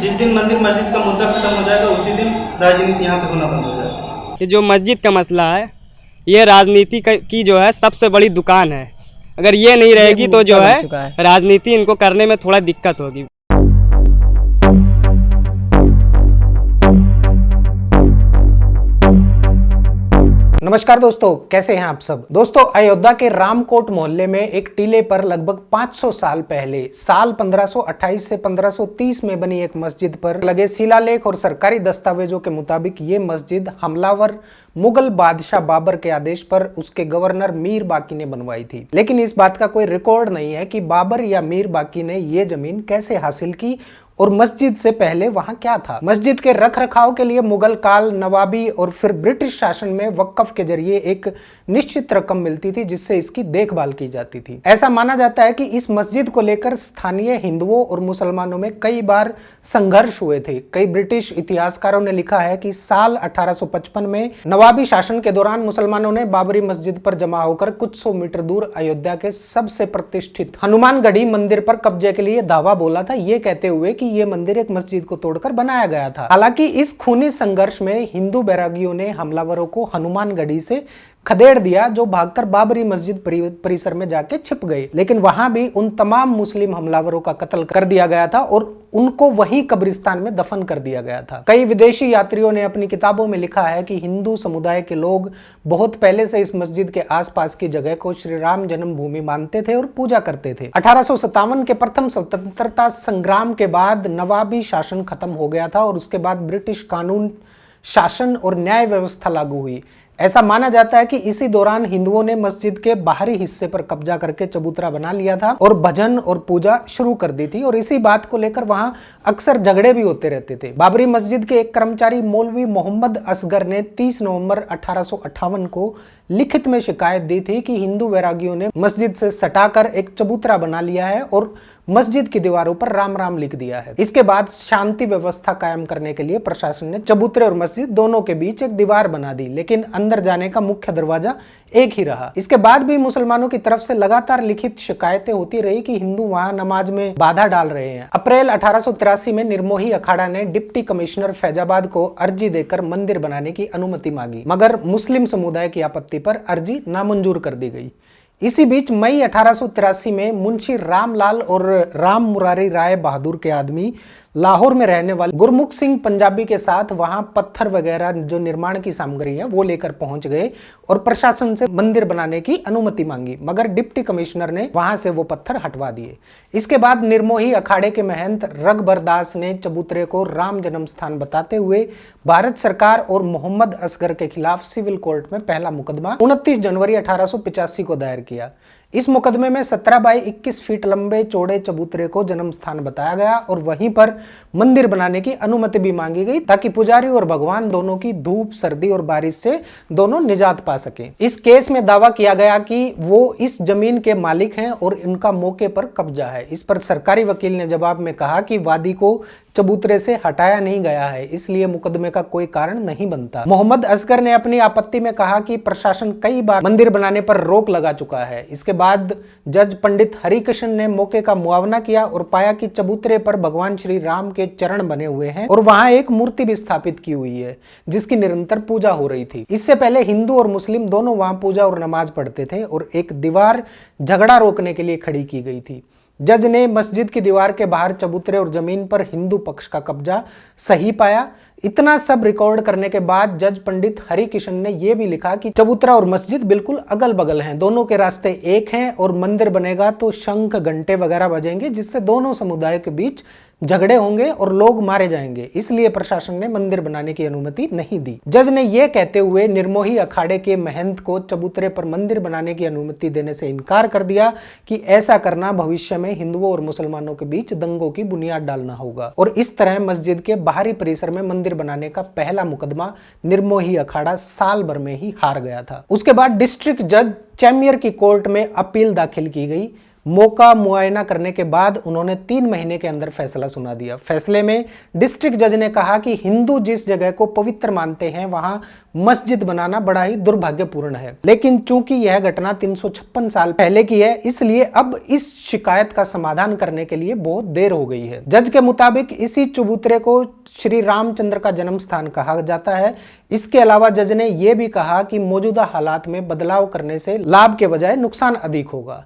जिस दिन मंदिर मस्जिद का मुद्दा खत्म हो जाएगा उसी दिन राजनीति यहाँ पे होना बंद हो जाएगा। ये जो मस्जिद का मसला है, ये राजनीति की जो है सबसे बड़ी दुकान है। अगर ये नहीं रहेगी तो जो है राजनीति इनको करने में थोड़ा दिक्कत होगी। नमस्कार दोस्तों, कैसे हैं आप सब। दोस्तों, अयोध्या के रामकोट मोहल्ले में एक टीले पर लगभग 500 साल पहले साल 1528 से 1530 में बनी एक मस्जिद पर लगे शिलालेख और सरकारी दस्तावेजों के मुताबिक ये मस्जिद हमलावर मुगल बादशाह बाबर के आदेश पर उसके गवर्नर मीर बाकी ने बनवाई थी। लेकिन इस बात का कोई रिकॉर्ड नहीं है कि बाबर या मीर बाकी ने ये जमीन कैसे हासिल की और मस्जिद से पहले वहां क्या था। मस्जिद के रख रखाव के लिए मुगल काल, नवाबी और फिर ब्रिटिश शासन में वक्फ के जरिए एक निश्चित रकम मिलती थी जिससे इसकी देखभाल की जाती थी। ऐसा माना जाता है कि इस मस्जिद को लेकर स्थानीय हिंदुओं और मुसलमानों में कई बार संघर्ष हुए थे। कई ब्रिटिश इतिहासकारों ने लिखा है कि साल 1855 में नवाबी शासन के दौरान मुसलमानों ने बाबरी मस्जिद पर जमा होकर कुछ 100 मीटर दूर अयोध्या के सबसे प्रतिष्ठित हनुमानगढ़ी मंदिर पर कब्जे के लिए दावा बोला था, ये कहते हुए कि ये मंदिर एक मस्जिद को तोड़कर बनाया गया था। हालांकि इस खूनी संघर्ष में हिंदू बैरागियों ने हमलावरों को हनुमानगढ़ी से खदेड़ दिया, जो भागकर बाबरी मस्जिद परिसर में जाके छिप गए। लेकिन वहां भी उन तमाम मुस्लिम हमलावरों का कत्ल कर दिया गया था और उनको वही कब्रिस्तान में दफन कर दिया गया था। कई विदेशी यात्रियों ने अपनी किताबों में लिखा है कि हिंदू समुदाय के लोग बहुत पहले से इस मस्जिद के आसपास की जगह को श्री राम जन्मभूमि मानते थे और पूजा करते थे। 1857 के प्रथम स्वतंत्रता संग्राम के बाद नवाबी शासन खत्म हो गया था और उसके बाद ब्रिटिश कानून, शासन और न्याय व्यवस्था लागू हुई। ऐसा माना जाता है कि इसी दौरान हिंदुओं ने मस्जिद के बाहरी हिस्से पर कब्जा करके चबूतरा बना लिया था और भजन और पूजा शुरू कर दी थी और इसी बात को लेकर वहां अक्सर झगड़े भी होते रहते थे। बाबरी मस्जिद के एक कर्मचारी मौलवी मोहम्मद असगर ने 30 नवंबर 1858 को लिखित में शिकायत दी थी कि हिंदू वैरागियों ने मस्जिद से सटाकर एक चबूतरा बना लिया है और मस्जिद की दीवारों पर राम राम लिख दिया है। इसके बाद शांति व्यवस्था कायम करने के लिए प्रशासन ने चबूतरे और मस्जिद दोनों के बीच एक दीवार बना दी, लेकिन अंदर जाने का मुख्य दरवाजा एक ही रहा। इसके बाद भी मुसलमानों की तरफ से लगातार लिखित शिकायतें होती रही कि हिंदू वहां नमाज में बाधा डाल रहे हैं। अप्रैल 1883 में निर्मोही अखाड़ा ने डिप्टी कमिश्नर फैजाबाद को अर्जी देकर मंदिर बनाने की अनुमति मांगी, मगर मुस्लिम समुदाय की आपत्ति पर अर्जी नामंजूर कर दी गई। इसी बीच मई 1883 में मुंशी रामलाल और राम मुरारी राय बहादुर के आदमी लाहौर में रहने वाले गुरमुख सिंह पंजाबी के साथ वहां पत्थर वगैरह जो निर्माण की सामग्री है वो लेकर पहुंच गए और प्रशासन से मंदिर बनाने की अनुमति मांगी, मगर डिप्टी कमिश्नर ने वहां से वो पत्थर हटवा दिए। इसके बाद निर्मोही अखाड़े के महंत रघबर दास ने चबूतरे को राम जन्म स्थान बताते हुए भारत सरकार और मोहम्मद असगर के खिलाफ सिविल कोर्ट में पहला मुकदमा 29 जनवरी 1885 को दायर किया। इस मुकदमे में 17 बाई 21 फीट लंबे चौड़े चबूतरे को जन्म स्थान बताया गया और वहीं पर मंदिर बनाने की अनुमति भी मांगी गई ताकि पुजारी और भगवान दोनों की धूप, सर्दी और बारिश से दोनों निजात पा सके। इस केस में दावा किया गया कि वो इस जमीन के मालिक हैं और इनका मौके पर कब्जा है। इस पर सरकारी वकील ने जवाब में कहा कि वादी को चबूतरे से हटाया नहीं गया है, इसलिए मुकदमे का कोई कारण नहीं बनता। मोहम्मद असगर ने अपनी आपत्ति में कहा कि प्रशासन कई बार मंदिर बनाने पर रोक लगा चुका है। इसके बाद जज पंडित हरिकृष्ण ने मौके का मुआवना किया और पाया कि चबूतरे पर भगवान श्री राम के चरण बने हुए हैं और वहां एक मूर्ति भी स्थापित की हुई है जिसकी निरंतर पूजा हो रही थी। इससे पहले हिंदू और मुस्लिम दोनों वहां पूजा और नमाज पढ़ते थे और एक दीवार झगड़ा रोकने के लिए खड़ी की गई थी। जज ने मस्जिद की दीवार के बाहर चबूतरे और जमीन पर हिंदू पक्ष का कब्जा सही पाया। इतना सब रिकॉर्ड करने के बाद जज पंडित हरिकृष्ण ने यह भी लिखा कि चबूतरा और मस्जिद बिल्कुल अगल बगल हैं, दोनों के रास्ते एक हैं और मंदिर बनेगा तो शंख घंटे वगैरह बजेंगे जिससे दोनों समुदाय के बीच झगड़े होंगे और लोग मारे जाएंगे, इसलिए प्रशासन ने मंदिर बनाने की अनुमति नहीं दी। जज ने यह कहते हुए निर्मोही अखाड़े के महंत को चबूतरे पर मंदिर बनाने की अनुमति देने से इनकार कर दिया कि ऐसा करना भविष्य में हिंदुओं और मुसलमानों के बीच दंगों की बुनियाद डालना होगा और इस तरह मस्जिद के बाहरी परिसर में मंदिर बनाने का पहला मुकदमा निर्मोही अखाड़ा साल भर में ही हार गया था। उसके बाद डिस्ट्रिक्ट जज चैम्बियर की कोर्ट में अपील दाखिल की गई। मौका मुआयना करने के बाद उन्होंने 3 महीने के अंदर फैसला सुना दिया। फैसले में डिस्ट्रिक्ट जज ने कहा कि हिंदू जिस जगह को पवित्र मानते हैं वहां मस्जिद बनाना बड़ा ही दुर्भाग्यपूर्ण है, लेकिन चूंकि यह घटना 356 साल पहले की है, इसलिए अब इस शिकायत का समाधान करने के लिए बहुत देर हो गई है। जज के मुताबिक इसी चबूतरे को श्री रामचंद्र का जन्म स्थान कहा जाता है। इसके अलावा जज ने यह भी कहा कि मौजूदा हालात में बदलाव करने से लाभ के बजाय नुकसान अधिक होगा।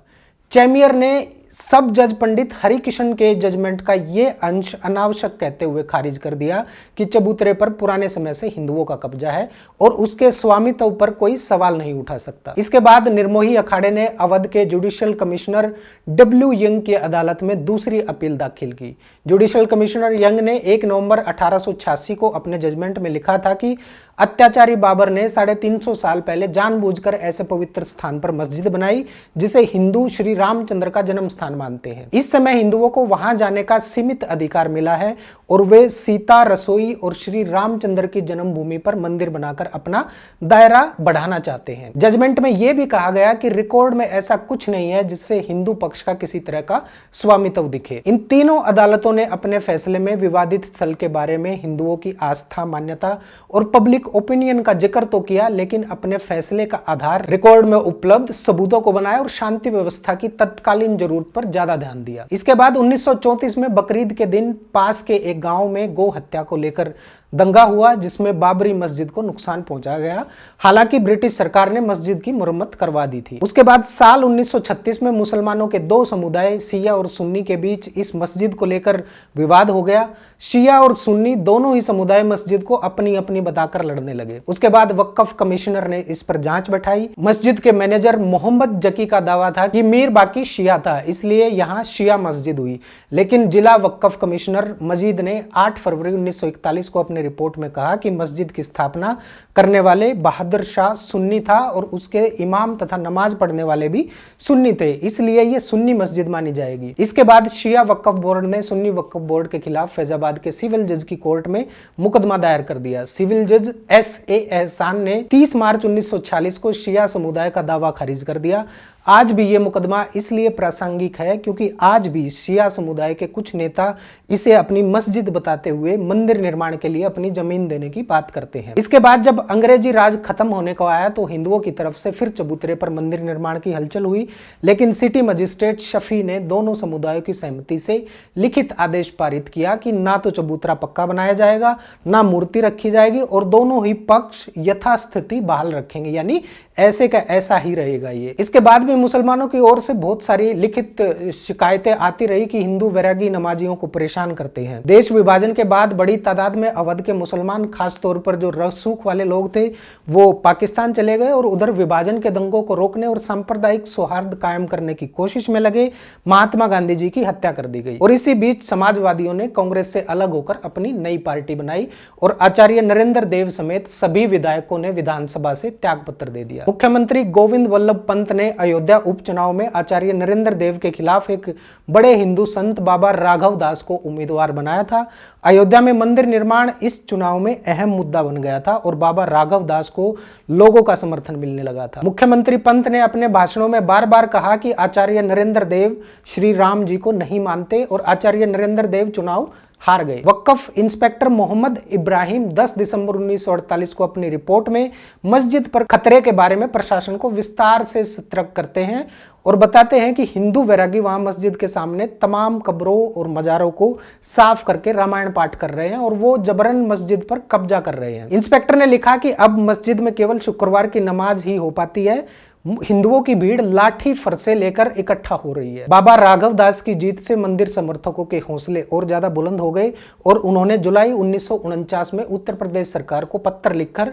चेमियर ने सब जज पंडित हरिकिशन के जजमेंट का ये अंश अनावश्यक कहते हुए खारिज कर दिया कि चबूतरे पर पुराने समय से हिंदुओं का कब्जा है और उसके स्वामित्व पर कोई सवाल नहीं उठा सकता। इसके बाद निर्मोही अखाड़े ने अवध के जुडिशियल कमिश्नर डब्ल्यू यंग की अदालत में दूसरी अपील दाखिल की। जुडिशियल कमिश्नर यंग ने 1 नवंबर 1886 को अपने जजमेंट में लिखा था कि अत्याचारी बाबर ने 350 साल पहले जानबूझकर ऐसे पवित्र स्थान पर मस्जिद बनाई जिसे हिंदू श्री रामचंद्र का जन्म स्थान मानते हैं। इस समय हिंदुओं को वहां जाने का सीमित अधिकार मिला है और वे सीता, रसोई और श्री रामचंद्र की जन्मभूमि पर मंदिर बनाकर अपना दायरा बढ़ाना चाहते हैं। जजमेंट में यह भी कहा गया कि रिकॉर्ड में ऐसा कुछ नहीं है जिससे हिंदू पक्ष का किसी तरह का स्वामित्व दिखे। इन तीनों अदालतों ने अपने फैसले में विवादित स्थल के बारे में हिंदुओं की आस्था, मान्यता और पब्लिक ओपिनियन का जिक्र तो किया, लेकिन अपने फैसले का आधार रिकॉर्ड में उपलब्ध सबूतों को बनाया और शांति व्यवस्था की तत्कालीन जरूरत पर ज्यादा ध्यान दिया। इसके बाद 1934 में बकरीद के दिन पास के एक गांव में गौ हत्या को लेकर दंगा हुआ जिसमें बाबरी मस्जिद को नुकसान पहुंचा गया। हालांकि ब्रिटिश सरकार ने मस्जिद की मुरम्मत करवा दी थी। उसके बाद साल 1936 में मुसलमानों के 2 समुदाय शिया और सुन्नी के बीच इस मस्जिद को लेकर विवाद हो गया। शिया और सुन्नी दोनों ही समुदाय मस्जिद को अपनी अपनी बताकर लड़ने लगे। उसके बाद वक्फ कमिश्नर ने इस पर जांच बैठाई। मस्जिद के मैनेजर मोहम्मद जकी का दावा था कि मीर बाकी शिया था, इसलिए यहाँ शिया मस्जिद हुई। लेकिन जिला वक्फ कमिश्नर मजीद ने 8 फरवरी 1941 को अपने रिपोर्ट में कहा कि मस्जिद की स्थापना करने वाले बहादुर शाह सुन्नी था और उसके इमाम तथा नमाज पढ़ने वाले भी सुन्नी थे, इसलिए यह सुन्नी मस्जिद मानी जाएगी। इसके बाद शिया वक्फ बोर्ड ने सुन्नी वक्फ बोर्ड के खिलाफ फैजाबाद के सिविल जज की कोर्ट में मुकदमा दायर कर दिया। सिविल जज S.A. एहसान ने 30 मार्च 1946 को शिया समुदाय का दावा खारिज कर दिया। आज भी यह मुकदमा इसलिए प्रासंगिक है क्योंकि आज भी शिया समुदाय के कुछ नेता इसे अपनी मस्जिद बताते हुए मंदिर निर्माण के लिए अपनी जमीन देने की बात करते हैं। इसके बाद जब अंग्रेजी राज खत्म होने को आया तो हिंदुओं की तरफ से फिर चबूतरे पर मंदिर निर्माण की हलचल हुई, लेकिन सिटी मजिस्ट्रेट शफी ने दोनों समुदायों की सहमति से लिखित आदेश पारित किया कि ना तो चबूतरा पक्का बनाया जाएगा, ना मूर्ति रखी जाएगी और दोनों ही पक्ष यथास्थिति बहाल रखेंगे, यानी ऐसे का ऐसा ही रहेगा ये। इसके बाद भी मुसलमानों की ओर से बहुत सारी लिखित शिकायतें आती रही कि हिंदू वैरागी नमाजियों को परेशान करते हैं। देश विभाजन के बाद बड़ी तादाद में अवध के मुसलमान, खास तौर पर जो रसूख वाले लोग थे, वो पाकिस्तान चले गए और उधर विभाजन के दंगों को रोकने और सांप्रदायिक सौहार्द कायम करने की कोशिश में लगे। महात्मा गांधी जी की हत्या कर दी गई और इसी बीच समाजवादियों ने कांग्रेस से अलग होकर अपनी नई पार्टी बनाई और आचार्य नरेंद्र देव समेत सभी विधायकों ने विधानसभा से त्यागपत्र दे दिया। मुख्यमंत्री गोविंद वल्लभ पंत ने अयोध्या उपचुनाव में आचार्य नरेंद्र देव के खिलाफ एक बड़े हिंदू संत बाबा राघव दास को उम्मीदवार बनाया था। अयोध्या में मंदिर निर्माण इस चुनाव में अहम मुद्दा बन गया था और बाबा राघव दास को लोगों का समर्थन मिलने लगा था। मुख्यमंत्री पंत ने अपने भाषणों में बार बार कहा कि आचार्य नरेंद्र देव श्री राम जी को नहीं मानते और आचार्य नरेंद्र देव चुनाव हार गए। वक्फ इंस्पेक्टर मोहम्मद इब्राहिम 10 दिसंबर 1948 को अपनी रिपोर्ट में मस्जिद पर खतरे के बारे में प्रशासन को विस्तार से सतर्क करते हैं और बताते हैं कि हिंदू वैरागी वहां मस्जिद के सामने तमाम कब्रों और मजारों को साफ करके रामायण पाठ कर रहे हैं और वो जबरन मस्जिद पर कब्जा कर रहे हैं। इंस्पेक्टर ने लिखा कि अब मस्जिद में केवल शुक्रवार की नमाज ही हो पाती है। हिंदुओं की भीड़ लाठी फरसे लेकर इकट्ठा हो रही है। बाबा राघव दास की जीत से मंदिर समर्थकों के हौसले और ज्यादा बुलंद हो गए और उन्होंने जुलाई 1949 में उत्तर प्रदेश सरकार को पत्र लिखकर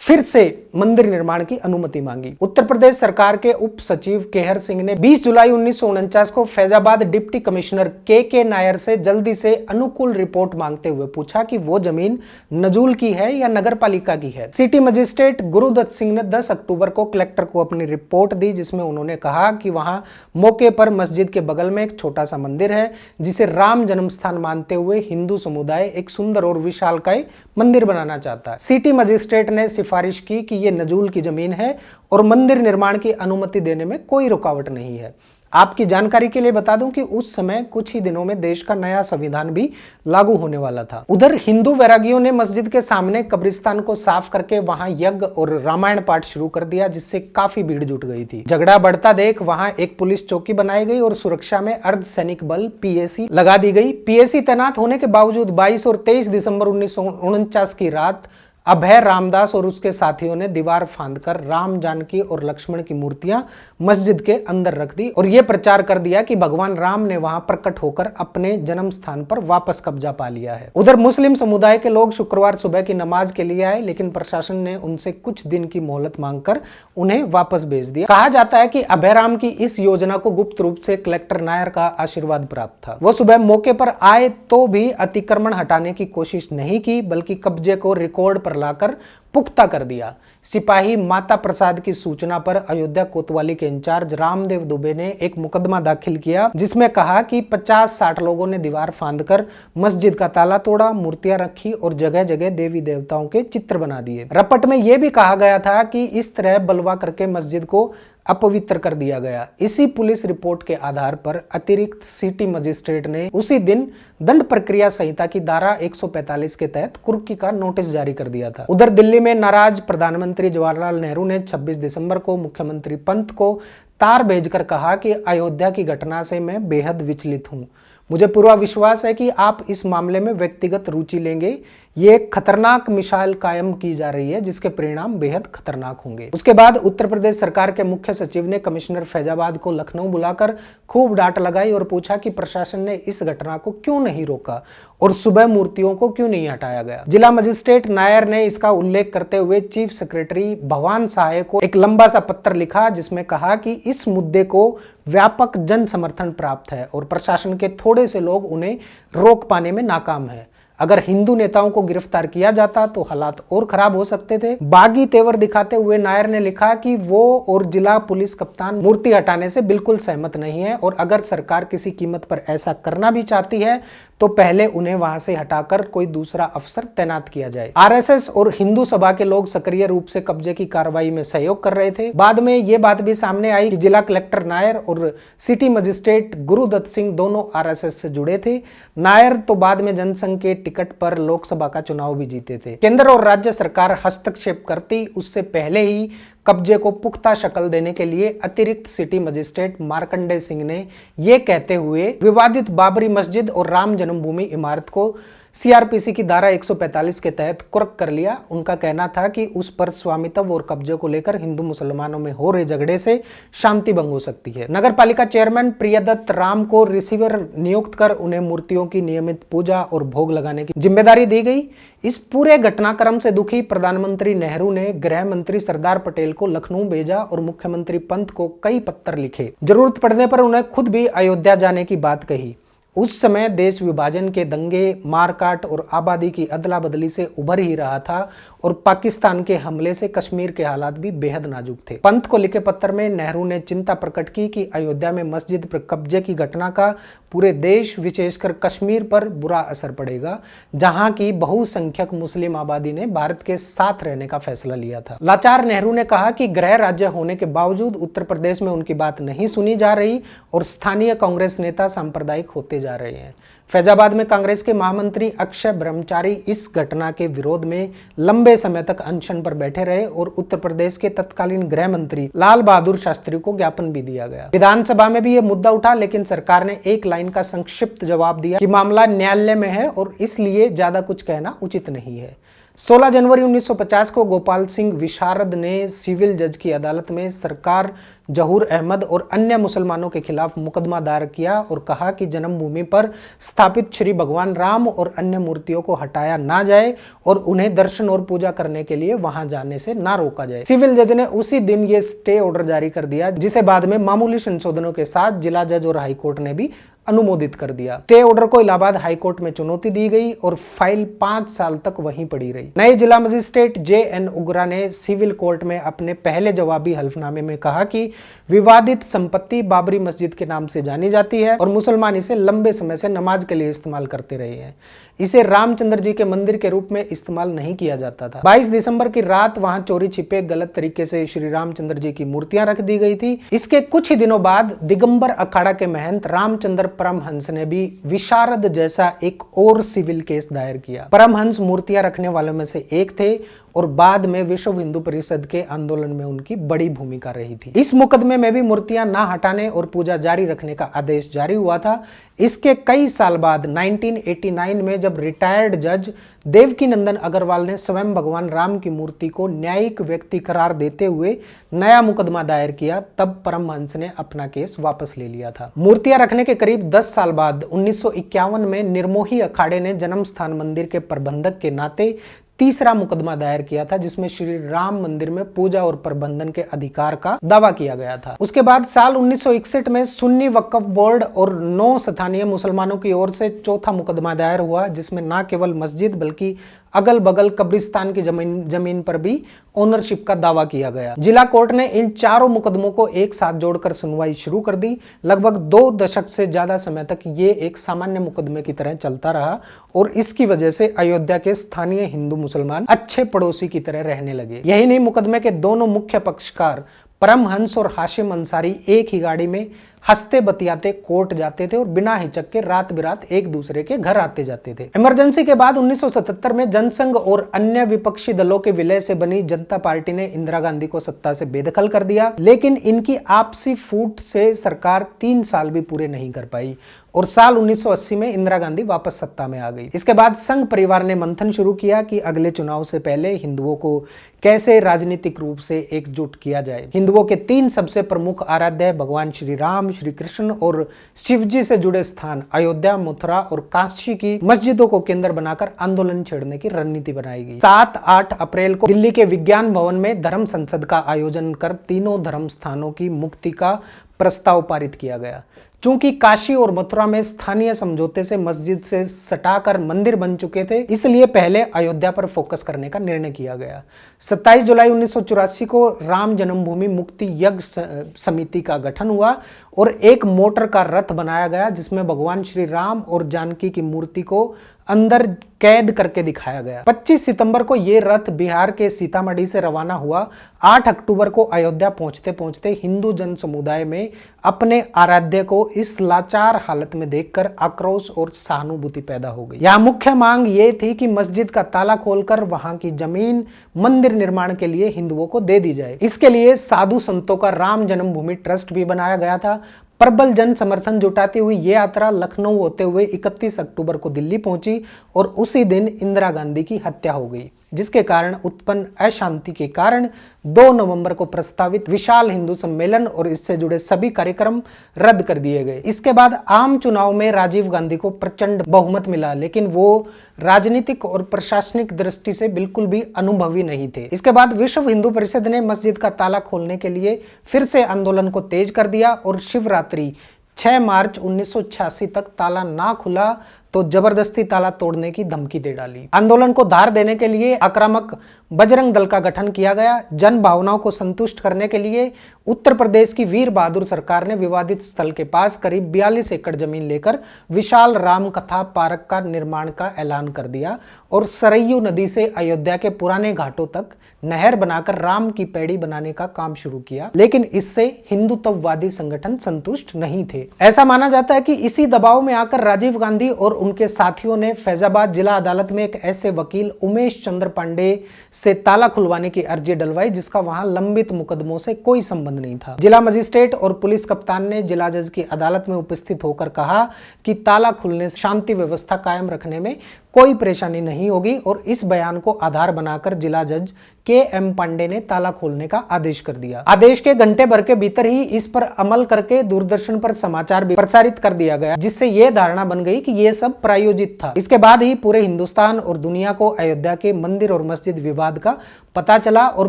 फिर से मंदिर निर्माण की अनुमति मांगी। उत्तर प्रदेश सरकार के उप सचिव केहर सिंह ने 20 जुलाई 1949 को फैजाबाद डिप्टी कमिश्नर के नायर से जल्दी से अनुकूल रिपोर्ट मांगते हुए पूछा कि वो जमीन नजूल की है या नगर पालिका की है। सिटी मजिस्ट्रेट गुरुदत्त सिंह ने 10 अक्टूबर को कलेक्टर को अपनी रिपोर्ट दी जिसमें उन्होंने कहा कि वहां मौके पर मस्जिद के बगल में एक छोटा सा मंदिर है जिसे राम जन्म स्थान मानते हुए हिंदू समुदाय एक सुंदर और विशालकाय मंदिर बनाना चाहता है। सिटी मजिस्ट्रेट ने सिफारिश की कि यह नजूल की जमीन है और मंदिर निर्माण की अनुमति देने में कोई रुकावट नहीं है। आपकी जानकारी के लिए बता दूं कि उस समय कुछ ही दिनों में देश का नया संविधान भी लागू होने वाला था। उधर हिंदू वैरागियों ने मस्जिद के सामने कब्रिस्तान को साफ करके वहां यज्ञ और रामायण पाठ शुरू कर दिया, जिससे काफी भीड़ जुट गई थी। झगड़ा बढ़ता देख वहां एक पुलिस चौकी बनाई गई और सुरक्षा में अर्धसैनिक बल पीएसी लगा दी गई। पीएसी तैनात होने के बावजूद 22 और 23 दिसंबर 1949 की रात अभय रामदास और उसके साथियों ने दीवार फांदकर राम, जानकी और लक्ष्मण की मूर्तियां मस्जिद के अंदर रख दी और यह प्रचार कर दिया कि भगवान राम ने वहां प्रकट होकर अपने जन्म स्थान पर वापस कब्जा पा लिया है। उधर मुस्लिम समुदाय के लोग शुक्रवार सुबह की नमाज के लिए आए, लेकिन प्रशासन ने उनसे कुछ दिन की मोहलत मांगकर उन्हें वापस भेज दिया। कहा जाता है कि अभयराम की इस योजना को गुप्त रूप से कलेक्टर नायर का आशीर्वाद प्राप्त था। वो सुबह मौके पर आए तो भी अतिक्रमण हटाने की कोशिश नहीं की, बल्कि कब्जे को रिकॉर्ड पर लाकर पुख्ता कर दिया। सिपाही माता प्रसाद की सूचना पर अयोध्या कोतवाली के इंचार्ज रामदेव दुबे ने एक मुकदमा दाखिल किया, जिसमें कहा कि 50-60 लोगों ने दीवार फांदकर मस्जिद का ताला तोड़ा, मूर्तियां रखी और जगह जगह देवी देवताओं के चित्र बना दिए। रपट में यह भी कहा गया था कि इस तरह बलवा करके मस्जिद को अपवित्र कर दिया गया। इसी पुलिस रिपोर्ट के आधार पर अतिरिक्त सिटी मजिस्ट्रेट ने उसी दिन दंड प्रक्रिया संहिता की धारा 145 के तहत कुर्की का नोटिस जारी कर दिया था। उधर दिल्ली में नाराज प्रधानमंत्री जवाहरलाल नेहरू ने 26 दिसंबर को मुख्यमंत्री पंत को तार भेजकर कहा कि अयोध्या की घटना से मैं बेहद विचलित हूं। मुझे पूरा विश्वास है कि आप इस मामले में व्यक्तिगत रुचि लेंगे। ये एक खतरनाक मिसाइल कायम की जा रही है, जिसके परिणाम बेहद खतरनाक होंगे। उसके बाद उत्तर प्रदेश सरकार के मुख्य सचिव ने कमिश्नर फैजाबाद को लखनऊ बुलाकर खूब डांट लगाई और पूछा कि प्रशासन ने इस घटना को क्यों नहीं रोका और सुबह मूर्तियों को क्यों नहीं हटाया गया। जिला मजिस्ट्रेट नायर ने इसका उल्लेख करते हुए चीफ सेक्रेटरी भगवान सहाय को एक लंबा सा पत्र लिखा, जिसमें कहा कि इस मुद्दे को व्यापक जन समर्थन प्राप्त है और प्रशासन के थोड़े से लोग उन्हें रोक पाने में नाकाम है। अगर हिंदू नेताओं को गिरफ्तार किया जाता तो हालात और खराब हो सकते थे। बागी तेवर दिखाते हुए नायर ने लिखा कि वो और जिला पुलिस कप्तान मूर्ति हटाने से बिल्कुल सहमत नहीं है और अगर सरकार किसी कीमत पर ऐसा करना भी चाहती है तो पहले उन्हें वहां से हटाकर कोई दूसरा अफसर तैनात किया जाए। आरएसएस और हिंदू सभा के लोग सक्रिय रूप से कब्जे की कार्रवाई में सहयोग कर रहे थे। बाद में ये बात भी सामने आई कि जिला कलेक्टर नायर और सिटी मजिस्ट्रेट गुरुदत्त सिंह दोनों आरएसएस से जुड़े थे। नायर तो बाद में जनसंघ के टिकट पर लोकसभा का चुनाव भी जीते थे। केंद्र और राज्य सरकार हस्तक्षेप करती उससे पहले ही कब्जे को पुख्ता शक्ल देने के लिए अतिरिक्त सिटी मजिस्ट्रेट मार्कंडेय सिंह ने यह कहते हुए विवादित बाबरी मस्जिद और राम जन्मभूमि इमारत को सीआरपीसी की धारा 145 के तहत कुर्क कर लिया। उनका कहना था कि उस पर स्वामित्व और कब्जे को लेकर हिंदू मुसलमानों में हो रहे झगड़े से शांति भंग हो सकती है। नगर पालिका चेयरमैन प्रियदत्त राम को रिसीवर नियुक्त कर उन्हें मूर्तियों की नियमित पूजा और भोग लगाने की जिम्मेदारी दी गई। इस पूरे घटनाक्रम से दुखी प्रधानमंत्री नेहरू ने गृह मंत्री सरदार पटेल को लखनऊ भेजा और मुख्यमंत्री पंत को कई पत्र लिखे। जरूरत पड़ने पर उन्हें खुद भी अयोध्या जाने की बात कही। उस समय देश विभाजन के दंगे, मारकाट और आबादी की अदला बदली से उभर ही रहा था और पाकिस्तान के हमले से कश्मीर के हालात भी बेहद नाजुक थे। पंत को लिखे पत्र में नेहरू ने चिंता प्रकट की कि अयोध्या में मस्जिद पर कब्जे की घटना का पूरे देश विशेषकर कश्मीर पर बुरा असर पड़ेगा, जहां की बहुसंख्यक मुस्लिम आबादी ने भारत के साथ रहने का फैसला लिया था। लाचार नेहरू ने कहा कि गृह राज्य होने के बावजूद उत्तर प्रदेश में उनकी बात नहीं सुनी जा रही और स्थानीय कांग्रेस नेता सांप्रदायिक होते जा रहे हैं। फैजाबाद में कांग्रेस के महामंत्री अक्षय ब्रह्मचारी इस घटना के विरोध में लंबे समय तक अनशन पर बैठे रहे और उत्तर प्रदेश के तत्कालीन गृह मंत्री लाल बहादुर शास्त्री को ज्ञापन भी दिया गया। विधानसभा में भी यह मुद्दा उठा, लेकिन सरकार ने एक लाइन का संक्षिप्त जवाब दिया कि मामला न्यायालय में है और इसलिए ज्यादा कुछ कहना उचित नहीं है। 16 जनवरी 1950 को गोपाल सिंह विशारद ने सिविल जज की अदालत में सरकार, जहूर अहमद और अन्य मुसलमानों के खिलाफ मुकदमा दायर किया और कहा कि जन्मभूमि पर स्थापित श्री भगवान राम और अन्य मूर्तियों को हटाया ना जाए और उन्हें दर्शन और पूजा करने के लिए वहां जाने से ना रोका जाए। सिविल जज ने उसी दिन ये स्टे ऑर्डर जारी कर दिया, जिसे बाद में मामूली संशोधनों के साथ जिला जज और हाईकोर्ट ने भी अनुमोदित कर दिया। स्टे ऑर्डर को इलाहाबाद हाईकोर्ट में चुनौती दी गई और फाइल 5 साल तक वहीं पड़ी रही। नए जिला मजिस्ट्रेट JN उग्रा ने सिविल कोर्ट में अपने पहले जवाबी हल्फनामे में कहा कि विवादित संपत्ति बाबरी मस्जिद के नाम से जानी जाती है और मुसलमान इसे लंबे समय से नमाज के लिए इस्तेमाल करते रहे हैं। इसे रामचंद्र जी के मंदिर के रूप में इस्तेमाल नहीं किया जाता था। 22 दिसंबर की रात वहां चोरी छिपे गलत तरीके से श्री रामचंद्र जी की मूर्तियां रख दी गई थी। इसके कुछ ही दिनों बाद दिगंबर अखाड़ा के महंत रामचंद्र परमहंस ने भी विशारद जैसा एक और सिविल केस दायर किया। परमहंस मूर्तियां रखने वालों में से एक थे और बाद में विश्व हिंदू परिषद के आंदोलन में उनकी बड़ी भूमिका रही थी। इस मुकदमे में भी मूर्तियां ना हटाने और पूजा जारी रखने का आदेश जारी हुआ था। इसके कई साल बाद 1989 में जब रिटायर्ड जज देवकी नंदन अग्रवाल ने स्वयं भगवान राम की मूर्ति को न्यायिक व्यक्ति करार देते हुए नया मुकदमा दायर किया, तब परमहंस ने अपना केस वापस ले लिया था। मूर्तियां रखने के करीब 10 साल बाद 1951 में निर्मोही अखाड़े ने जन्म स्थान मंदिर के प्रबंधक के नाते तीसरा मुकदमा दायर किया था, जिसमें श्री राम मंदिर में पूजा और प्रबंधन के अधिकार का दावा किया गया था। उसके बाद साल 1961 में सुन्नी वक्फ बोर्ड और 9 स्थानीय मुसलमानों की ओर से चौथा मुकदमा दायर हुआ, जिसमें न केवल मस्जिद बल्कि अगल बगल कब्रिस्तान की जमीन पर भी ओनरशिप का दावा किया गया। जिला कोर्ट ने इन चारों मुकदमों को एक साथ जोड़कर सुनवाई शुरू कर दी। लगभग 2 दशक से ज्यादा समय तक ये एक सामान्य मुकदमे की तरह चलता रहा और इसकी वजह से अयोध्या के स्थानीय हिंदू मुसलमान अच्छे पड़ोसी की तरह रहने लगे। यही नहीं, मुकदमे के दोनों मुख्य पक्षकार परमहंस और हाशिम अंसारी एक ही गाड़ी में हंसते बतियाते कोर्ट जाते थे और बिना हिचक के रात बिरात एक दूसरे के घर आते जाते थे। इमरजेंसी के बाद 1977 में जनसंघ और अन्य विपक्षी दलों के विलय से बनी जनता पार्टी ने इंदिरा गांधी को सत्ता से बेदखल कर दिया, लेकिन इनकी आपसी फूट से सरकार 3 साल भी पूरे नहीं कर पाई और साल 1980 में इंदिरा गांधी वापस सत्ता में आ गई। इसके बाद संघ परिवार ने मंथन शुरू किया कि अगले चुनाव से पहले हिंदुओं को कैसे राजनीतिक रूप से एकजुट किया जाए। हिंदुओं के 3 सबसे प्रमुख आराध्य भगवान श्री राम, श्री कृष्ण और शिवजी से जुड़े स्थान अयोध्या, मथुरा और काशी की मस्जिदों को केंद्र बनाकर आंदोलन छेड़ने की रणनीति बनाई गई। 7-8 अप्रैल को दिल्ली के विज्ञान भवन में धर्म संसद का आयोजन कर तीनों धर्म स्थानों की मुक्ति का प्रस्ताव पारित किया गया। चूंकि काशी और मथुरा में स्थानीय समझौते से मस्जिद से सटाकर मंदिर बन चुके थे, इसलिए पहले अयोध्या पर फोकस करने का निर्णय किया गया। 27 जुलाई 1984 को राम जन्मभूमि मुक्ति यज्ञ समिति का गठन हुआ और एक मोटर का रथ बनाया गया, जिसमें भगवान श्री राम और जानकी की मूर्ति को अंदर कैद करके दिखाया गया। 25 सितंबर को यह रथ बिहार के सीतामढ़ी से रवाना हुआ। 8 अक्टूबर को अयोध्या पहुंचते पहुंचते हिंदू जन समुदाय में अपने आराध्य को इस लाचार हालत में देखकर आक्रोश और सहानुभूति पैदा हो गई। यहाँ मुख्य मांग ये थी कि मस्जिद का ताला खोलकर वहां की जमीन मंदिर निर्माण के लिए हिंदुओं को दे दी जाए। इसके लिए साधु संतों का राम जन्मभूमि ट्रस्ट भी बनाया गया था। प्रबल जन समर्थन जुटाती हुई ये यात्रा लखनऊ होते हुए 31 अक्टूबर को दिल्ली पहुंची और उसी दिन इंदिरा गांधी की हत्या हो गई, जिसके कारण उत्पन्न अशांति के कारण 2 नवंबर को प्रस्तावित विशाल हिंदू सम्मेलन और इससे जुड़े सभी कार्यक्रम रद्द कर दिए गए। इसके बाद आम चुनाव में राजीव गांधी को प्रचंड बहुमत मिला, लेकिन वो राजनीतिक और प्रशासनिक दृष्टि से बिल्कुल भी अनुभवी नहीं थे। इसके बाद विश्व हिंदू परिषद ने मस्जिद का ताला खोलने के लिए फिर से आंदोलन को तेज कर दिया और शिवरात्रि 6 मार्च 1986 तक ताला ना खुला तो जबरदस्ती ताला तोड़ने की धमकी दे डाली। आंदोलन को धार देने के लिए आक्रामक बजरंग दल का गठन किया गया। जन भावनाओं को संतुष्ट करने के लिए उत्तर प्रदेश की वीर बहादुर सरकार ने विवादित स्थल के पास करीब 42 एकड़ जमीन लेकर विशाल राम कथा पार्क का निर्माण का ऐलान कर दिया और सरयू नदी से अयोध्या के पुराने घाटों तक नहर बनाकर राम की पैड़ी बनाने का काम शुरू किया, लेकिन इससे हिंदुत्ववादी संगठन संतुष्ट नहीं थे। ऐसा माना जाता है कि इसी दबाव में आकर राजीव गांधी और उनके साथियों ने फैजाबाद जिला अदालत में एक ऐसे वकील उमेश चंद्र पांडे से ताला खुलवाने की अर्जी डलवाई जिसका वहां लंबित मुकदमों से कोई संबंध नहीं था। जिला मजिस्ट्रेट और पुलिस कप्तान ने जिला जज की अदालत में उपस्थित होकर कहा कि ताला खुलने से शांति व्यवस्था कायम रखने में कोई परेशानी नहीं होगी और इस बयान को आधार बनाकर जिला जज के.एम. पांडे ने ताला खोलने का आदेश कर दिया। आदेश के घंटे भर के भीतर ही इस पर अमल करके दूरदर्शन पर समाचार भी प्रसारित कर दिया गया, जिससे यह धारणा बन गई कि यह सब प्रायोजित था। इसके बाद ही पूरे हिंदुस्तान और दुनिया को अयोध्या के मंदिर और मस्जिद विवाद का पता चला और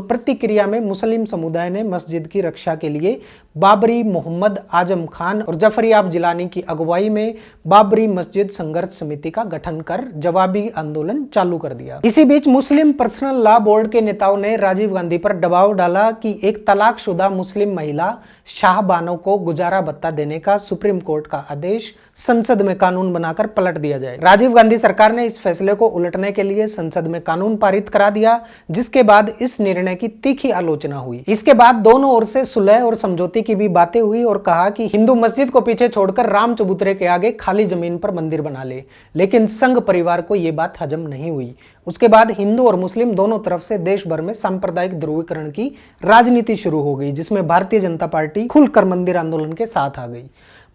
प्रतिक्रिया में मुस्लिम समुदाय ने मस्जिद की रक्षा के लिए बाबरी, मोहम्मद आजम खान और जफरयाब जिलानी की अगुवाई में बाबरी मस्जिद संघर्ष समिति का गठन कर जवाबी आंदोलन चालू कर दिया। इसी बीच मुस्लिम पर्सनल लॉ बोर्ड के नेताओं ने राजीव गांधी पर दबाव डाला कि एक तलाकशुदा मुस्लिम महिला शाहबानो को गुजारा भत्ता देने का सुप्रीम कोर्ट का आदेश संसद में कानून बनाकर पलट दिया जाए। राजीव गांधी सरकार ने इस फैसले को उलटने के लिए संसद में कानून पारित करा दिया, जिसके बाद इस निर्णय की तीखी आलोचना हुई। इसके बाद दोनों ओर से सुलह और समझौते की भी बातें हुई और कहा कि हिंदू मस्जिद को पीछे छोड़कर राम चबूतरे के आगे खाली जमीन पर मंदिर बना ले, लेकिन संघ परिवार को यह बात हजम नहीं हुई। उसके बाद हिंदू और मुस्लिम दोनों तरफ से देश भर में सांप्रदायिक ध्रुवीकरण की राजनीति शुरू हो गई, जिसमें भारतीय जनता पार्टी खुलकर मंदिर आंदोलन के साथ आ गई।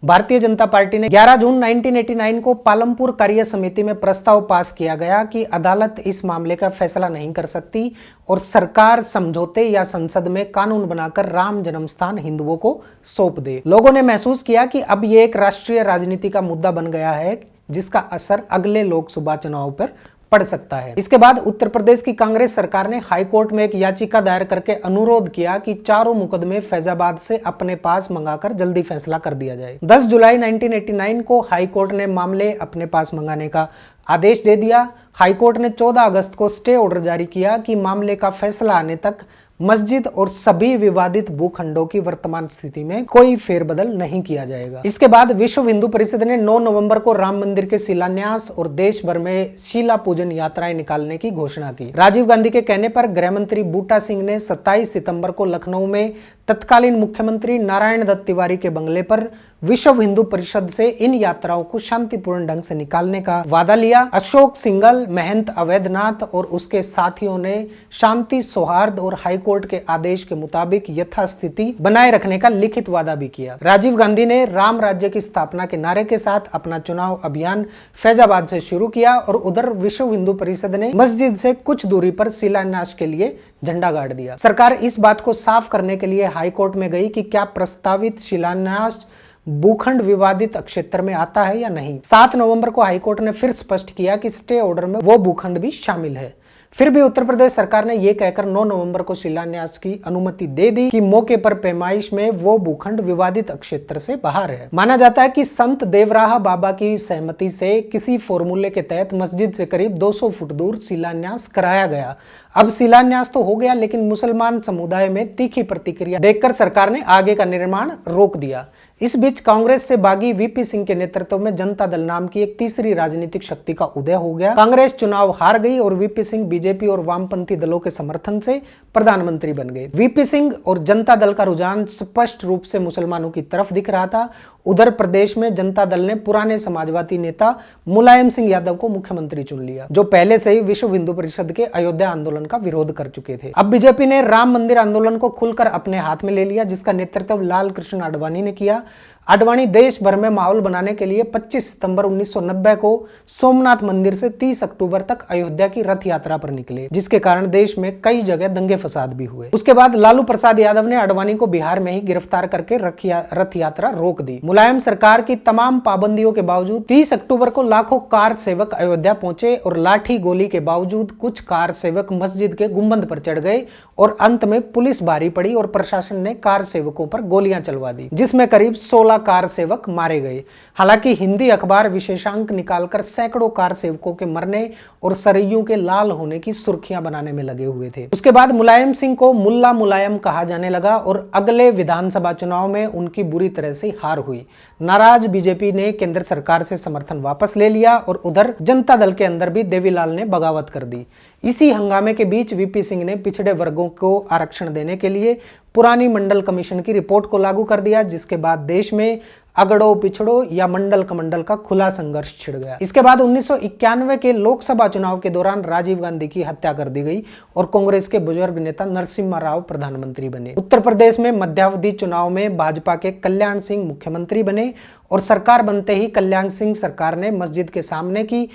भारतीय जनता पार्टी ने 11 जून 1989 को पालमपुर कार्य समिति में प्रस्ताव पास किया गया कि अदालत इस मामले का फैसला नहीं कर सकती और सरकार समझौते या संसद में कानून बनाकर राम जन्म स्थान हिंदुओं को सौंप दे। लोगों ने महसूस किया कि अब ये एक राष्ट्रीय राजनीति का मुद्दा बन गया है, जिसका असर अगले लोकसभा चुनाव पर पड़ सकता है। इसके बाद उत्तर प्रदेश की कांग्रेस सरकार ने हाईकोर्ट में एक याचिका दायर करके अनुरोध किया कि चारों मुकदमे फैजाबाद से अपने पास मंगाकर जल्दी फैसला कर दिया जाए। 10 जुलाई 1989 को हाईकोर्ट ने मामले अपने पास मंगाने का आदेश दे दिया। हाईकोर्ट ने 14 अगस्त को स्टे ऑर्डर जारी किया कि मामले का फैसला आने तक मस्जिद और सभी विवादित भूखंडों की वर्तमान स्थिति में कोई फेरबदल नहीं किया जाएगा। इसके बाद विश्व हिंदू परिषद ने 9 नवंबर को राम मंदिर के शिलान्यास और देश भर में शीला पूजन यात्राएं निकालने की घोषणा की। राजीव गांधी के कहने पर गृह मंत्री बूटा सिंह ने 27 सितंबर को लखनऊ में तत्कालीन मुख्यमंत्री नारायण दत्त तिवारी के बंगले पर विश्व हिंदू परिषद से इन यात्राओं को शांतिपूर्ण ढंग से निकालने का वादा लिया। अशोक सिंघल, महंत अवैधनाथ और उसके साथियों ने शांति, सौहार्द और हाईकोर्ट के आदेश के मुताबिक यथास्थिति बनाए रखने का लिखित वादा भी किया। राजीव गांधी ने राम राज्य की स्थापना के नारे के साथ अपना चुनाव अभियान फैजाबाद से शुरू किया और उधर विश्व हिंदू परिषद ने मस्जिद से कुछ दूरी पर शिलान्यास के लिए झंडा गाड़ दिया। सरकार इस बात को साफ करने के लिए हाईकोर्ट में गई कि क्या प्रस्तावित शिलान्यास भूखंड विवादित क्षेत्र में आता है या नहीं। 7 नवंबर को हाईकोर्ट ने फिर स्पष्ट किया कि स्टे ऑर्डर में वो भूखंड भी शामिल है। फिर भी उत्तर प्रदेश सरकार ने यह कहकर 9 नवंबर को शिलान्यास की अनुमति दे दी कि मौके पर पैमाइश में वो भूखंड विवादित क्षेत्र से बाहर है। माना जाता है कि संत देवराहा बाबा की सहमति से किसी फॉर्मूले के तहत मस्जिद से करीब 200 फुट दूर शिलान्यास कराया गया। अब शिलान्यास तो हो गया, लेकिन मुसलमान समुदाय में तीखी प्रतिक्रिया देखकर सरकार ने आगे का निर्माण रोक दिया। इस बीच कांग्रेस से बागी वीपी सिंह के नेतृत्व में जनता दल नाम की एक तीसरी राजनीतिक शक्ति का उदय हो गया। कांग्रेस चुनाव हार गई और वीपी सिंह बीजेपी और वामपंथी दलों के समर्थन से प्रधानमंत्री बन गए। वीपी सिंह और जनता दल का रुझान स्पष्ट रूप से मुसलमानों की तरफ दिख रहा था। उधर प्रदेश में जनता दल ने पुराने समाजवादी नेता मुलायम सिंह यादव को मुख्यमंत्री चुन लिया, जो पहले से ही विश्व हिंदू परिषद के अयोध्या आंदोलन का विरोध कर चुके थे। अब बीजेपी ने राम मंदिर आंदोलन को खुलकर अपने हाथ में ले लिया, जिसका नेतृत्व लाल कृष्ण आडवाणी ने किया। आडवाणी देश भर में माहौल बनाने के लिए 25 सितंबर 1990 को सोमनाथ मंदिर से 30 अक्टूबर तक अयोध्या की रथ यात्रा पर निकले, जिसके कारण देश में कई जगह दंगे फसाद भी हुए। उसके बाद लालू प्रसाद यादव ने आडवाणी को बिहार में ही गिरफ्तार करके रथ यात्रा रोक दी। मुलायम सरकार की तमाम पाबंदियों के बावजूद 30 अक्टूबर को लाखों कार सेवक अयोध्या पहुंचे और लाठी गोली के बावजूद कुछ कार सेवक मस्जिद के गुंबद पर चढ़ गए और अंत में पुलिस भारी पड़ी और प्रशासन ने कार सेवकों पर गोलियां चलवा दी, जिसमें करीब 16 कार सेवक मारे गए। हालांकि हिंदी अखबार विशेषांक निकालकर सैकड़ों कार सेवकों के मरने और सरयू के लाल होने की सुर्खियां बनाने में लगे हुए थे। उसके बाद मुलायम सिंह को मुल्ला मुलायम कहा जाने लगा और अगले विधानसभा चुनाव में उनकी बुरी तरह से हार हुई। नाराज बीजेपी ने केंद्र सरकार से समर्थन वापस ले लिया और उधर जनता दल के अंदर भी देवीलाल ने बगावत कर दी। इसी हंगामे के बीच वीपी सिंह ने पिछड़े वर्गों को आरक्षण देने के लिए पुरानी मंडल कमीशन की रिपोर्ट को लागू कर दिया, जिसके बाद देश में अगड़ो पिछड़ो या मंडल कमंडल का खुला संघर्ष छिड़ गया। इसके बाद 1991 के लोकसभा चुनाव के दौरान राजीव गांधी की हत्या कर दी गई और कांग्रेस के बुजुर्ग नेता नरसिम्हा राव प्रधानमंत्री बने। उत्तर प्रदेश में मध्यावधि चुनाव में भाजपा के कल्याण सिंह मुख्यमंत्री बने और सरकार बनते ही कल्याण सिंह सरकार ने मस्जिद के सामने की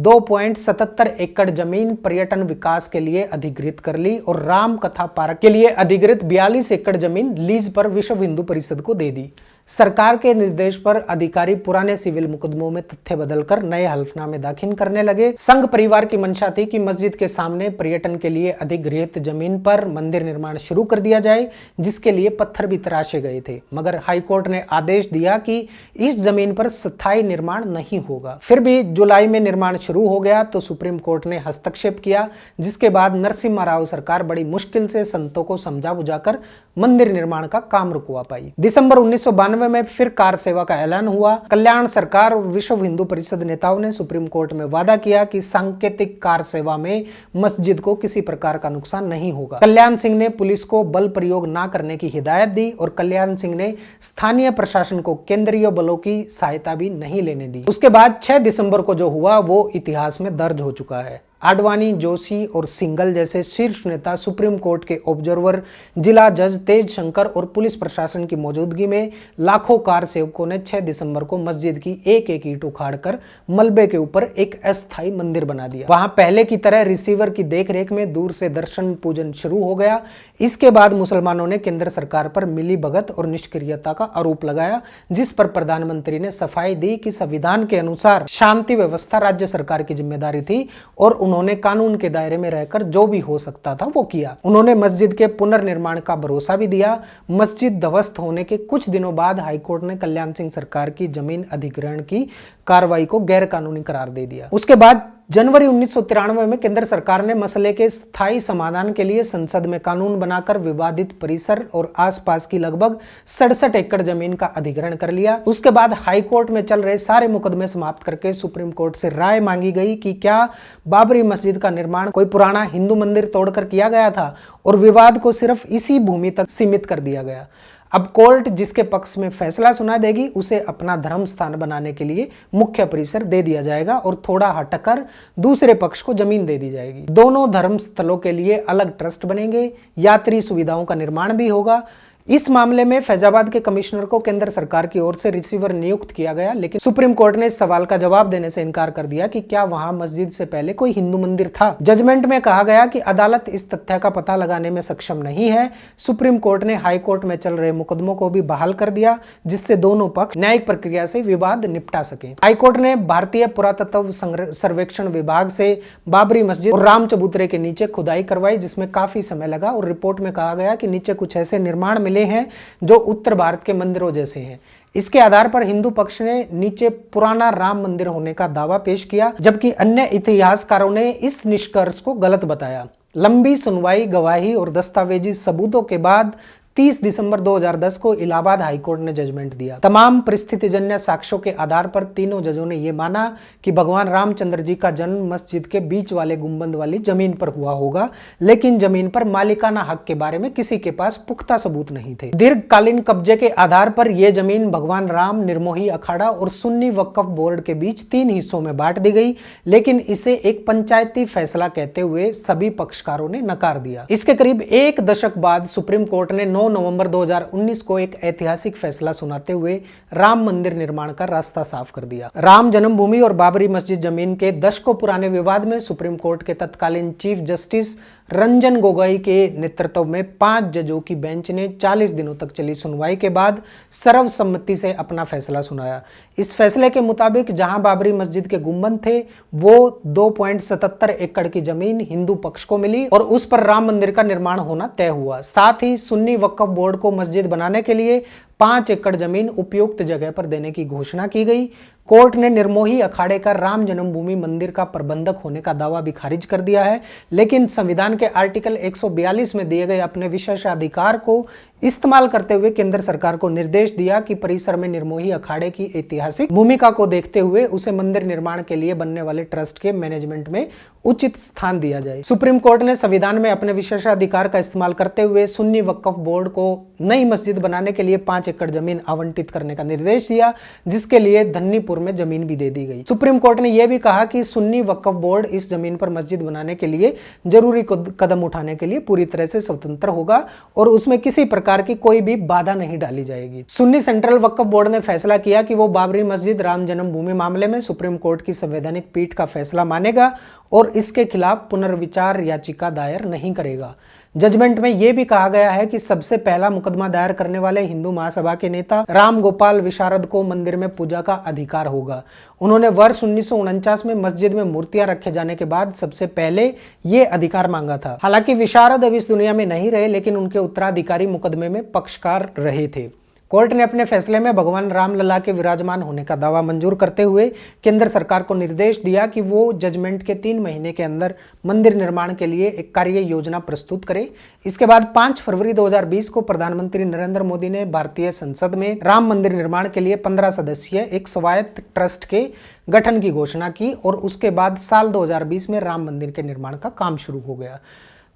2.77 एकड़ जमीन पर्यटन विकास के लिए अधिकृत कर ली और राम कथा पार्क के लिए अधिकृत 42 एकड़ जमीन लीज पर विश्व हिंदू परिषद को दे दी। सरकार के निर्देश पर अधिकारी पुराने सिविल मुकदमों में तथ्य बदलकर नए हल्फनामे दाखिल करने लगे। संघ परिवार की मंशा थी कि मस्जिद के सामने पर्यटन के लिए अधिगृहित जमीन पर मंदिर निर्माण शुरू कर दिया जाए, जिसके लिए पत्थर भी तराशे गए थे, मगर हाईकोर्ट ने आदेश दिया कि इस जमीन पर स्थायी निर्माण नहीं होगा। फिर भी जुलाई में निर्माण शुरू हो गया तो सुप्रीम कोर्ट ने हस्तक्षेप किया, जिसके बाद नरसिम्हा राव सरकार बड़ी मुश्किल से संतों को समझा बुझाकर मंदिर निर्माण का काम रुकवा पाई। दिसंबर 1992 में फिर कार सेवा का ऐलान हुआ। कल्याण सरकार और विश्व हिंदू परिषद नेताओं ने सुप्रीम कोर्ट में वादा किया कि सांकेतिक कार सेवा में मस्जिद को किसी प्रकार का नुकसान नहीं होगा। कल्याण सिंह ने पुलिस को बल प्रयोग न करने की हिदायत दी और कल्याण सिंह ने स्थानीय प्रशासन को केंद्रीय बलों की सहायता भी नहीं लेने दी। उसके बाद 6 दिसंबर को जो हुआ वो इतिहास में दर्ज हो चुका है। आडवाणी, जोशी और सिंघल जैसे शीर्ष नेता सुप्रीम कोर्ट के ऑब्जर्वर, जिला जज तेज शंकर और पुलिस प्रशासन की मौजूदगी में लाखों कार सेवकों ने 6 दिसंबर को मस्जिद की एक एक ईंट उखाड़कर मलबे के ऊपर एक अस्थायी मंदिर बना दिया। वहां पहले की तरह रिसीवर की देखरेख में दूर से दर्शन पूजन शुरू हो गया। इसके बाद मुसलमानों ने केंद्र सरकार पर मिलीभगत और निष्क्रियता का आरोप लगाया, जिस पर प्रधानमंत्री ने सफाई दी कि संविधान के अनुसार शांति व्यवस्था राज्य सरकार की जिम्मेदारी थी और उन्होंने कानून के दायरे में रहकर जो भी हो सकता था वो किया। उन्होंने मस्जिद के पुनर्निर्माण का भरोसा भी दिया। मस्जिद ध्वस्त होने के कुछ दिनों बाद हाईकोर्ट ने कल्याण सिंह सरकार की जमीन अधिग्रहण की कार्रवाई को गैर कानूनी करार दे दिया। उसके बाद जनवरी 1993 में केंद्र सरकार ने मसले के स्थायी समाधान के लिए संसद में कानून बनाकर विवादित परिसर और आसपास की लगभग 67 एकड़ जमीन का अधिग्रहण कर लिया। उसके बाद हाई कोर्ट में चल रहे सारे मुकदमे समाप्त करके सुप्रीम कोर्ट से राय मांगी गई कि क्या बाबरी मस्जिद का निर्माण कोई पुराना हिंदू मंदिर तोड़कर किया गया था और विवाद को सिर्फ इसी भूमि तक सीमित कर दिया गया। अब कोर्ट जिसके पक्ष में फैसला सुना देगी उसे अपना धर्म स्थान बनाने के लिए मुख्य परिसर दे दिया जाएगा और थोड़ा हटकर दूसरे पक्ष को जमीन दे दी जाएगी। दोनों धर्म स्थलों के लिए अलग ट्रस्ट बनेंगे, यात्री सुविधाओं का निर्माण भी होगा। इस मामले में फैजाबाद के कमिश्नर को केंद्र सरकार की ओर से रिसीवर नियुक्त किया गया, लेकिन सुप्रीम कोर्ट ने इस सवाल का जवाब देने से इनकार कर दिया कि क्या वहां मस्जिद से पहले कोई हिंदू मंदिर था। जजमेंट में कहा गया कि अदालत इस तथ्य का पता लगाने में सक्षम नहीं है। सुप्रीम कोर्ट ने हाई कोर्ट में चल रहे मुकदमों को भी बहाल कर दिया, जिससे दोनों पक्ष न्यायिक प्रक्रिया से विवाद निपटा सके। हाई कोर्ट ने भारतीय पुरातत्व सर्वेक्षण विभाग से बाबरी मस्जिद और राम चबूतरे के नीचे खुदाई करवाई, जिसमें काफी समय लगा और रिपोर्ट में कहा गया कि नीचे कुछ ऐसे निर्माण मिले हैं जो उत्तर भारत के मंदिरों जैसे हैं। इसके आधार पर हिंदू पक्ष ने नीचे पुराना राम मंदिर होने का दावा पेश किया, जबकि अन्य इतिहासकारों ने इस निष्कर्ष को गलत बताया। लंबी सुनवाई, गवाही और दस्तावेजी सबूतों के बाद 30 दिसंबर 2010 को इलाहाबाद हाईकोर्ट ने जजमेंट दिया। तमाम परिस्थितिजन्य साक्ष्यों के आधार पर तीनों जजों ने यह माना कि भगवान रामचंद्र जी का जन्म मस्जिद के बीच वाले गुंबद वाली जमीन पर हुआ होगा, लेकिन जमीन पर मालिकाना हक के बारे में किसी के पास पुख्ता सबूत नहीं थे। दीर्घकालीन कब्जे के आधार पर यह जमीन भगवान राम, निर्मोही अखाड़ा और सुन्नी वक्फ बोर्ड के बीच 3 हिस्सों में बांट दी गई, लेकिन इसे एक पंचायती फैसला कहते हुए सभी पक्षकारों ने नकार दिया। इसके करीब 1 दशक बाद सुप्रीम कोर्ट ने 9 नवंबर 2019 को एक ऐतिहासिक फैसला सुनाते हुए राम मंदिर निर्माण का रास्ता साफ कर दिया। राम जन्मभूमि और बाबरी मस्जिद जमीन के दशकों पुराने विवाद में सुप्रीम कोर्ट के तत्कालीन चीफ जस्टिस रंजन गोगोई के नेतृत्व में 5 जजों की बेंच ने 40 दिनों तक चली सुनवाई के बाद सर्वसम्मति से अपना फैसला सुनाया। इस फैसले के मुताबिक जहां बाबरी मस्जिद के गुंबद थे वो 2.77 एकड़ की जमीन हिंदू पक्ष को मिली और उस पर राम मंदिर का निर्माण होना तय हुआ। साथ ही सुन्नी वक्फ बोर्ड को मस्जिद बनाने के लिए 5 एकड़ जमीन उपयुक्त जगह पर देने की घोषणा की गई। कोर्ट ने निर्मोही अखाड़े का राम जन्मभूमि मंदिर का प्रबंधक होने का दावा भी खारिज कर दिया है, लेकिन संविधान के आर्टिकल 142 में दिए गए अपने विशेषाधिकार को इस्तेमाल करते हुए केंद्र सरकार को निर्देश दिया कि परिसर में निर्मोही अखाड़े की ऐतिहासिक भूमिका को देखते हुए उसे मंदिर निर्माण के लिए बनने वाले ट्रस्ट के मैनेजमेंट में उचित स्थान दिया जाए। सुप्रीम कोर्ट ने संविधान में अपने विशेषाधिकार का इस्तेमाल करते हुए सुन्नी वक्फ बोर्ड को नई मस्जिद बनाने के लिए 5 एकड़ जमीन आवंटित करने का निर्देश दिया, जिसके लिए धन्नीपुर में जमीन भी दे दी गई। सुप्रीम कोर्ट ने यह भी कहा कि सुन्नी वक्फ बोर्ड इस जमीन पर मस्जिद बनाने के लिए जरूरी कदम उठाने के लिए पूरी तरह से स्वतंत्र होगा और उसमें किसी प्रकार की कोई भी बाधा नहीं डाली जाएगी। सुन्नी सेंट्रल वक्फ बोर्ड ने फैसला किया कि वो बाबरी मस्जिद राम जन्मभूमि मामले में सुप्रीम कोर्ट की संवैधानिक पीठ का फैसला मानेगा और इसके खिलाफ पुनर्विचार याचिका दायर नहीं करेगा। जजमेंट में यह भी कहा गया है कि सबसे पहला मुकदमा दायर करने वाले हिंदू महासभा के नेता राम गोपाल विशारद को मंदिर में पूजा का अधिकार होगा। उन्होंने वर्ष 1949 में मस्जिद में मूर्तियां रखे जाने के बाद सबसे पहले ये अधिकार मांगा था। हालांकि विशारद अब इस दुनिया में नहीं रहे, लेकिन उनके उत्तराधिकारी मुकदमे में पक्षकार रहे थे। कोर्ट ने अपने फैसले में भगवान रामलला के विराजमान होने का दावा मंजूर करते हुए केंद्र सरकार को निर्देश दिया कि वो जजमेंट के 3 महीने के अंदर मंदिर निर्माण के लिए एक कार्य योजना प्रस्तुत करे। इसके बाद 5 फरवरी 2020 को प्रधानमंत्री नरेंद्र मोदी ने भारतीय संसद में राम मंदिर निर्माण के लिए 15 सदस्यीय एक स्वायत्त ट्रस्ट के गठन की घोषणा की और उसके बाद साल 2020 में राम मंदिर के निर्माण का काम शुरू हो गया।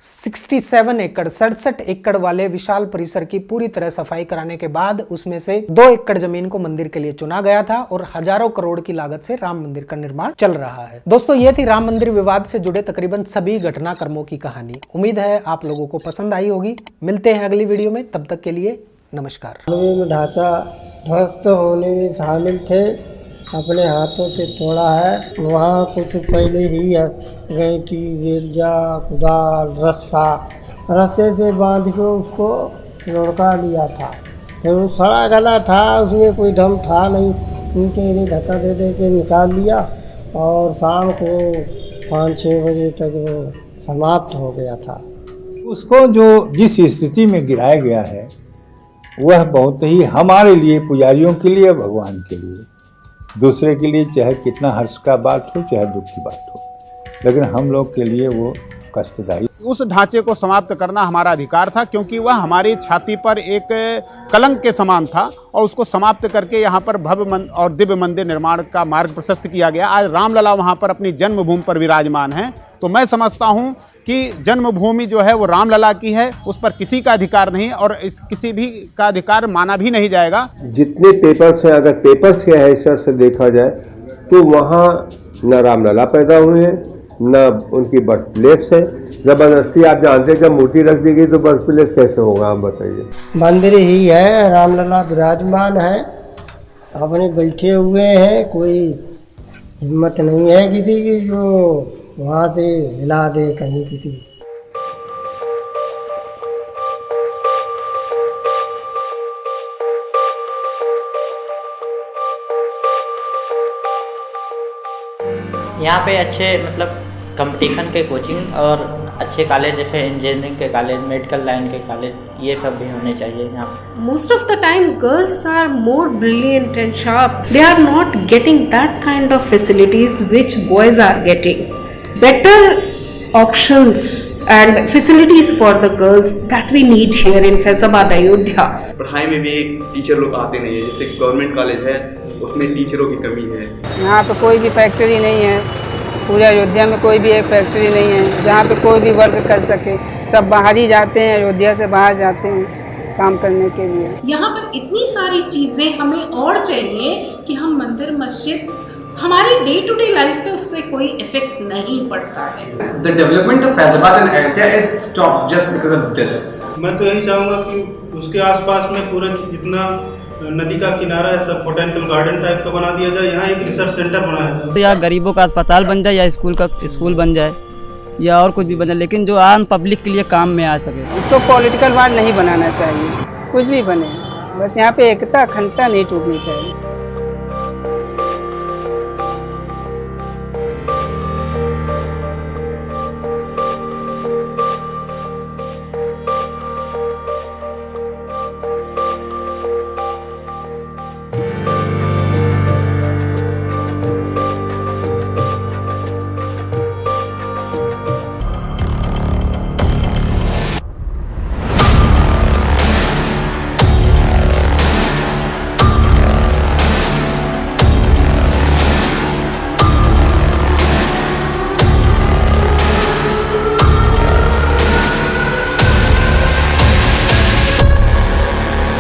67 एकड़ वाले विशाल परिसर की पूरी तरह सफाई कराने के बाद उसमें से 2 एकड़ जमीन को मंदिर के लिए चुना गया था और हजारों करोड़ की लागत से राम मंदिर का निर्माण चल रहा है। दोस्तों, ये थी राम मंदिर विवाद से जुड़े तकरीबन सभी घटनाक्रमों की कहानी। उम्मीद है आप लोगों को पसंद आई होगी। मिलते हैं अगली वीडियो में, तब तक के लिए नमस्कार। ढांचा ध्वस्त होने में शामिल थे, अपने हाथों से तोड़ा है। वहाँ कुछ पहले ही गई थी गिरजा, कुदाल, रस्से से बांध के उसको लुढ़का लिया था। फिर वो सड़ा गला था, उसमें कोई दम था नहीं, उनके लिए धक्का दे के निकाल लिया और शाम को 5-6 बजे तक वो समाप्त हो गया था। उसको जो जिस स्थिति में गिराया गया है वह बहुत ही हमारे लिए, पुजारियों के लिए, भगवान के लिए, दूसरे के लिए चाहे कितना हर्ष का बात हो चाहे दुख की बात हो, लेकिन हम लोग के लिए वो कष्टदायी। उस ढांचे को समाप्त करना हमारा अधिकार था, क्योंकि वह हमारी छाती पर एक कलंक के समान था और उसको समाप्त करके यहाँ पर भव्य और दिव्य मंदिर निर्माण का मार्ग प्रशस्त किया गया। आज रामलला वहाँ पर अपनी जन्मभूमि पर विराजमान हैं, तो मैं समझता हूँ कि जन्मभूमि जो है वो रामलला की है, उस पर किसी का अधिकार नहीं और इस किसी भी का अधिकार माना भी नहीं जाएगा। जितने पेपर्स हैं, अगर पेपर्स के हैसियत से देखा जाए तो वहाँ न रामलला पैदा हुए हैं, न उनकी बर्थ प्लेस है। जबरदस्ती आप जानते हैं, जब मूर्ति रख दी गई तो बर्थ प्लेस कैसे होगा, आप बताइए। मंदिर ही है, रामलला विराजमान है, अपने बैठे हुए हैं। कोई हिम्मत नहीं है किसी की जो वहाँ से हिला दे कहीं किसी। यहाँ पे अच्छे मतलब कंपटीशन के कोचिंग और अच्छे कॉलेज जैसे इंजीनियरिंग के कॉलेज, मेडिकल लाइन के कॉलेज, ये सब भी होने चाहिए यहाँ। Most of the time girls are more brilliant and sharp. They are not getting that kind of facilities which boys are getting. Better options and facilities for the girls that we need here in Faizabad Ayodhya. पढ़ाई में भी teacher लोग आते नहीं है, जैसे government college है उसमें टीचरों की कमी है। यहाँ पे कोई भी फैक्ट्री नहीं है, पूरे अयोध्या में कोई भी एक फैक्ट्री नहीं है जहाँ पे कोई भी वर्क कर सके। सब बाहर ही जाते हैं, अयोध्या से बाहर जाते हैं काम करने के लिए। यहाँ पर इतनी सारी चीज़ें हमें और चाहिए कि हम मंदिर मस्जिद हमारी डे टू डे लाइफ पे उससे कोई इफेक्ट नहीं पड़ता है। The development of Faizabad and Ayodhya is stopped just because of this. मैं तो यही चाहूँगा कि उसके आसपास में पूरा जितना नदी का किनारा है सब बोटेनिकल गार्डन टाइप का बना दिया जाए, यहाँ एक रिसर्च सेंटर बनाया जाए। या गरीबों का अस्पताल बन जाए या स्कूल बन जाए या और कुछ भी बन जाए, लेकिन जो आम पब्लिक के लिए काम में आ सके। इसको पॉलिटिकल वार नहीं बनाना चाहिए, कुछ भी बने, बस यहाँ पे एकता अखंडता नहीं टूटनी चाहिए।